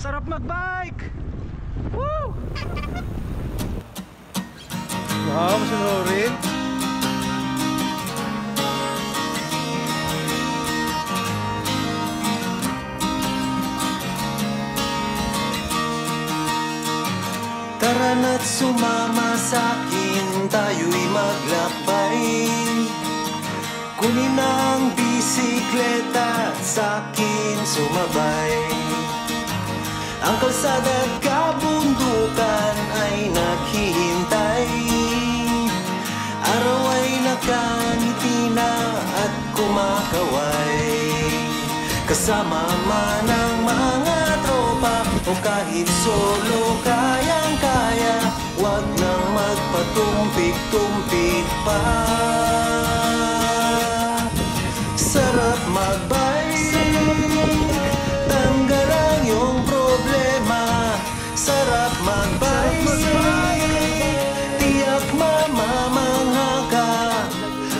Sarap magbike! Woo! Wow, masunurin. Tara na't sumama sa'kin, tayo'y maglakbay. Kunin ang bisikleta, sa'kin sumabay. Ang kalsada at kabundukan ay naghihintay. Araw ay nakangiti na at kumakaway. Kasama man ang mga tropa o kahit solo, kayang-kaya. Huwag nang magpatumpik-tumpik pa. Sarap magbike, tanggal ang iyong problema. Sarap magbike, tiyak mamamangha ka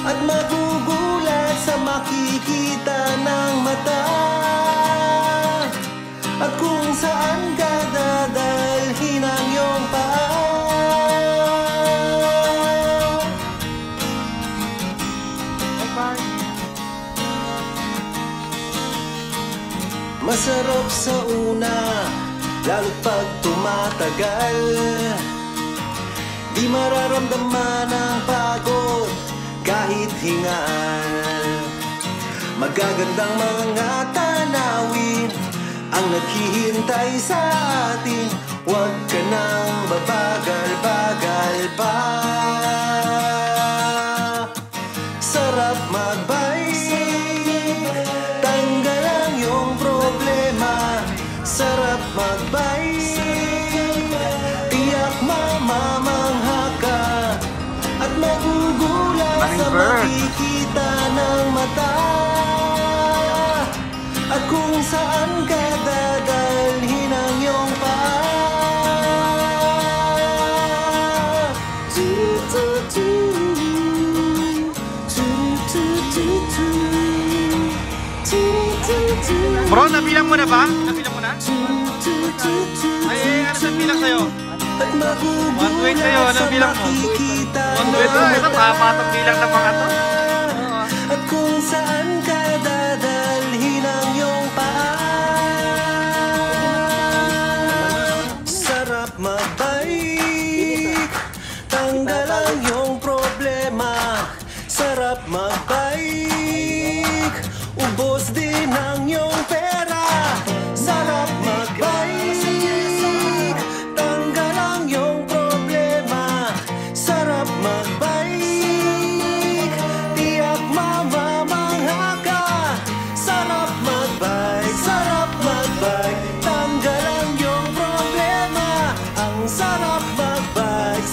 at magugulat sa makikita ng mata. At kung saan ka dadalhin ang iyong paa. Masarap sa una, lalo't pag tumatagal. Di mararamdaman ang pagod kahit hingal. Magagandang mga tanawin ang naghihintay sa atin. Huwag ka nang babagal-bagal pa. Sarap magbike, tanggal ang iyong problema. Sarap magbike, tiyak mamamangha ka at magugulat sa makikita ng mata. At kung saan ka dadalhin ang iyong paa. Bro, nabilang mo na ba? Nabilang mo na? Ay, ano sa bilang sa'yo? 120 sa'yo, anong bilang mo? 120, ito tama itong bilang ng mga to. At kung saan ka dadalhin ang iyong paa. Sarap magbike, tanggal ang iyong problema. Sarap magbike, ubos din ang iyong pera. Sarap magbike, tanggal ang iyong problema. Sarap magbike, tiyak mamamangha ka. Sarap magbike, tanggal ang iyong problema. Ang sarap magbike,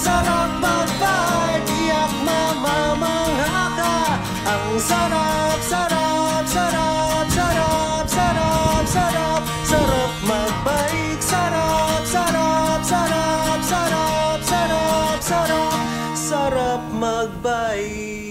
tiyak mamamangha ka. Ang sarap, sarap, sarap, sarap, sarap, sarap. Sarap magbike, sarap, sarap, sarap, sarap, sarap, sarap. Sarap magbike.